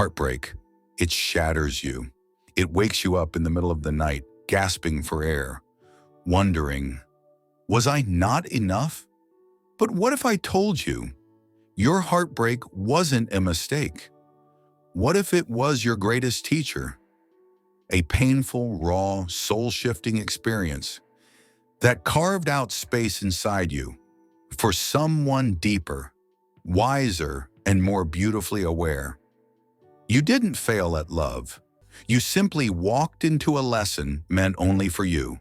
Heartbreak. It shatters you. It wakes you up in the middle of the night, gasping for air, wondering, was I not enough? But what if I told you your heartbreak wasn't a mistake? What if it was your greatest teacher? A painful, raw, soul-shifting experience that carved out space inside you for someone deeper, wiser, and more beautifully aware. You didn't fail at love. You simply walked into a lesson meant only for you.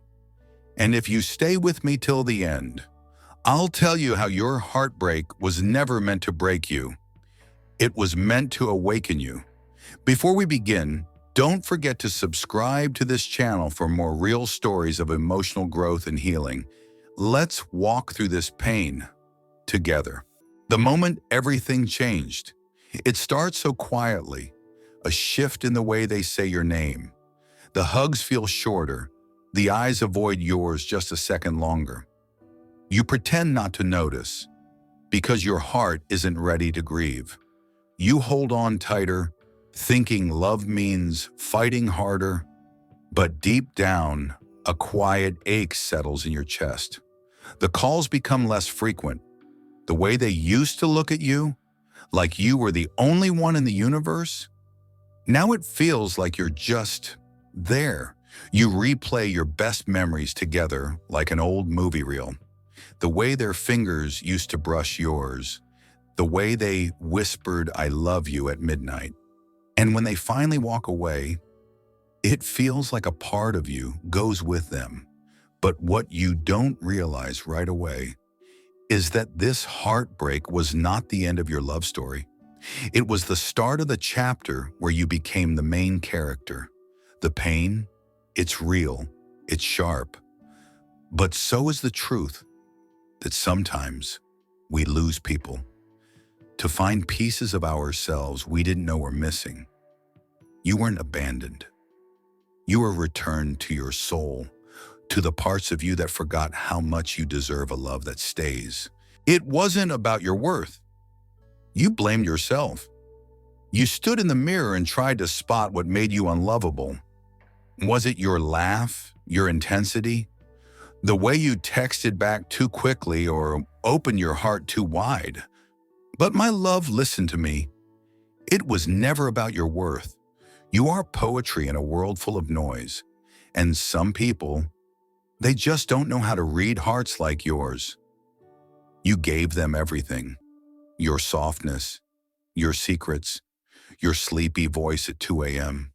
And if you stay with me till the end, I'll tell you how your heartbreak was never meant to break you. It was meant to awaken you. Before we begin, don't forget to subscribe to this channel for more real stories of emotional growth and healing. Let's walk through this pain together. The moment everything changed, it starts so quietly, a shift in the way they say your name. The hugs feel shorter, the eyes avoid yours just a second longer. You pretend not to notice because your heart isn't ready to grieve. You hold on tighter, thinking love means fighting harder, but deep down, a quiet ache settles in your chest. The calls become less frequent. The way they used to look at you, like you were the only one in the universe, now it feels like you're just there. You replay your best memories together like an old movie reel. The way their fingers used to brush yours, the way they whispered, "I love you" at midnight. And when they finally walk away, it feels like a part of you goes with them. But what you don't realize right away is that this heartbreak was not the end of your love story. It was the start of the chapter where you became the main character. The pain, it's real, it's sharp. But so is the truth that sometimes we lose people to find pieces of ourselves we didn't know were missing. You weren't abandoned. You were returned to your soul, to the parts of you that forgot how much you deserve a love that stays. It wasn't about your worth. You blamed yourself. You stood in the mirror and tried to spot what made you unlovable. Was it your laugh, your intensity, the way you texted back too quickly or opened your heart too wide? But my love, listen to me. It was never about your worth. You are poetry in a world full of noise. And some people, they just don't know how to read hearts like yours. You gave them everything. Your softness, your secrets, your sleepy voice at 2 a.m.,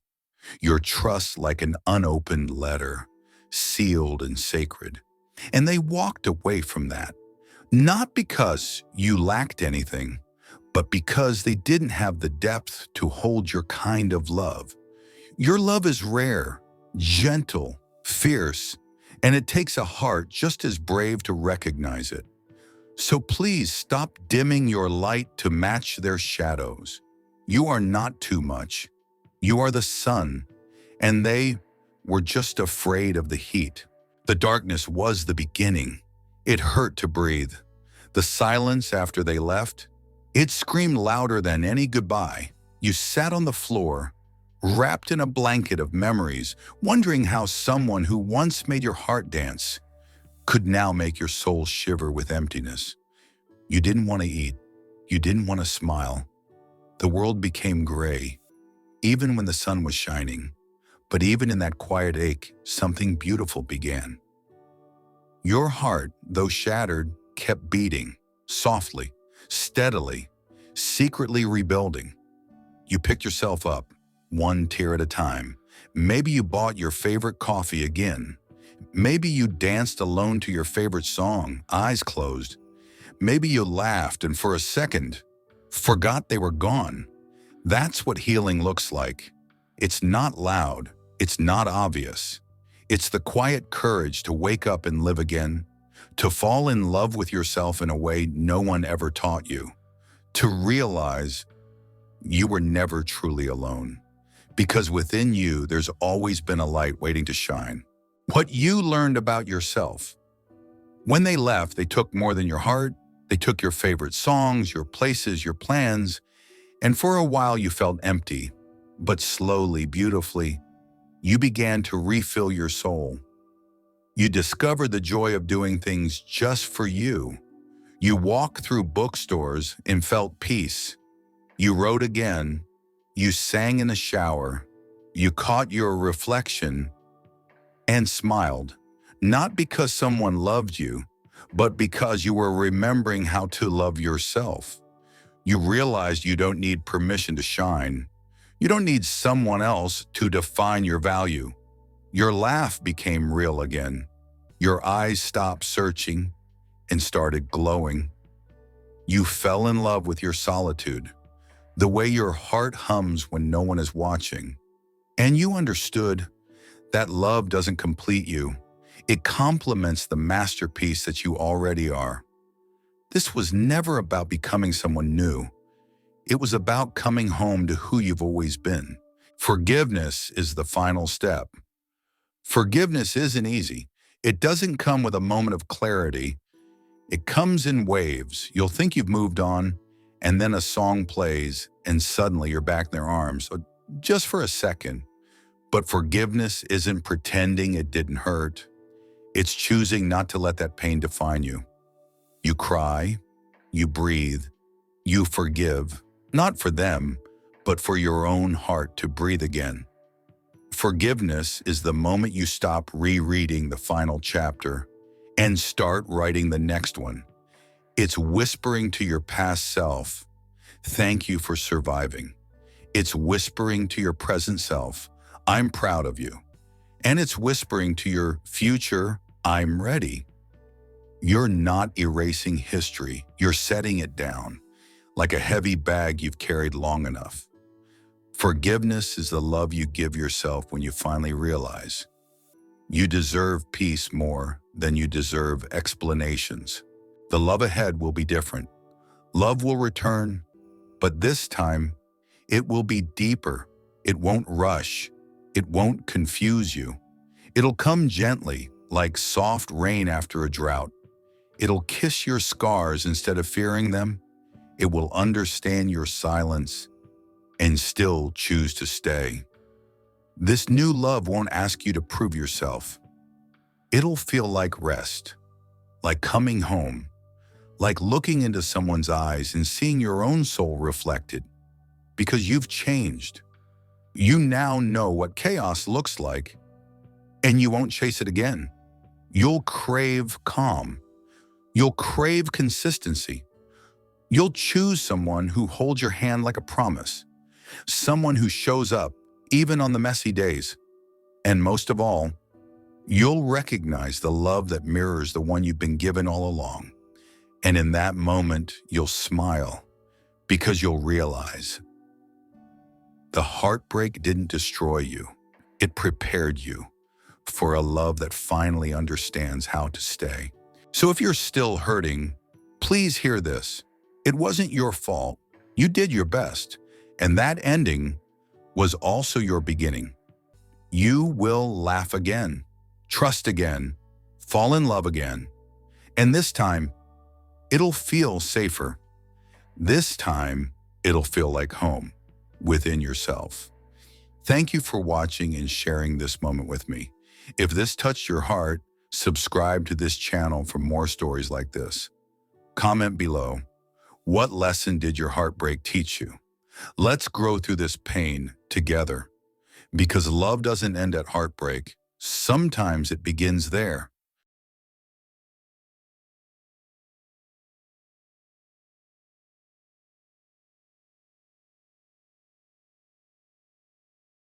your trust like an unopened letter, sealed and sacred. And they walked away from that, not because you lacked anything, but because they didn't have the depth to hold your kind of love. Your love is rare, gentle, fierce, and it takes a heart just as brave to recognize it. So please stop dimming your light to match their shadows. You are not too much. You are the sun, and they were just afraid of the heat. The darkness was the beginning. It hurt to breathe. The silence after they left, it screamed louder than any goodbye. You sat on the floor, wrapped in a blanket of memories, wondering how someone who once made your heart dance could now make your soul shiver with emptiness. You didn't want to eat. You didn't want to smile. The world became gray, even when the sun was shining. But even in that quiet ache, something beautiful began. Your heart, though shattered, kept beating, softly, steadily, secretly rebuilding. You picked yourself up, one tear at a time. Maybe you bought your favorite coffee again. Maybe you danced alone to your favorite song, eyes closed. Maybe you laughed and for a second, forgot they were gone. That's what healing looks like. It's not loud. It's not obvious. It's the quiet courage to wake up and live again, to fall in love with yourself in a way no one ever taught you, to realize you were never truly alone, because within you there's always been a light waiting to shine. What you learned about yourself. When they left, they took more than your heart. They took your favorite songs, your places, your plans, And for a while you felt empty, but slowly, beautifully, you began to refill your soul. You discovered the joy of doing things just for you. You walked through bookstores and felt peace. You wrote again. You sang in the shower. You caught your reflection and smiled, not because someone loved you, but because you were remembering how to love yourself. You realized you don't need permission to shine. You don't need someone else to define your value. Your laugh became real again. Your eyes stopped searching and started glowing. You fell in love with your solitude, the way your heart hums when no one is watching. And you understood that love doesn't complete you. It complements the masterpiece that you already are. This was never about becoming someone new. It was about coming home to who you've always been. Forgiveness is the final step. Forgiveness isn't easy. It doesn't come with a moment of clarity. It comes in waves. You'll think you've moved on, and then a song plays, and suddenly you're back in their arms, just for a second. But forgiveness isn't pretending it didn't hurt. It's choosing not to let that pain define you. You cry, you breathe, you forgive, not for them, but for your own heart to breathe again. Forgiveness is the moment you stop rereading the final chapter and start writing the next one. It's whispering to your past self, "Thank you for surviving." It's whispering to your present self, "I'm proud of you." And it's whispering to your future, "I'm ready." You're not erasing history. You're setting it down, like a heavy bag you've carried long enough. Forgiveness is the love you give yourself when you finally realize you deserve peace more than you deserve explanations. The love ahead will be different. Love will return, but this time it will be deeper. It won't rush. It won't confuse you. It'll come gently, like soft rain after a drought. It'll kiss your scars instead of fearing them. It will understand your silence and still choose to stay. This new love won't ask you to prove yourself. It'll feel like rest, like coming home, like looking into someone's eyes and seeing your own soul reflected. Because you've changed. You now know what chaos looks like, and you won't chase it again. You'll crave calm. You'll crave consistency. You'll choose someone who holds your hand like a promise, someone who shows up even on the messy days. And most of all, you'll recognize the love that mirrors the one you've been given all along. And in that moment, you'll smile because you'll realize the heartbreak didn't destroy you. It prepared you for a love that finally understands how to stay. So if you're still hurting, please hear this. It wasn't your fault. You did your best. And that ending was also your beginning. You will laugh again, trust again, fall in love again. And this time, it'll feel safer. This time, it'll feel like home within yourself. Thank you for watching and sharing this moment with me. If this touched your heart, subscribe to this channel for more stories like this. Comment below. What lesson did your heartbreak teach you? Let's grow through this pain together. Because love doesn't end at heartbreak. Sometimes it begins there.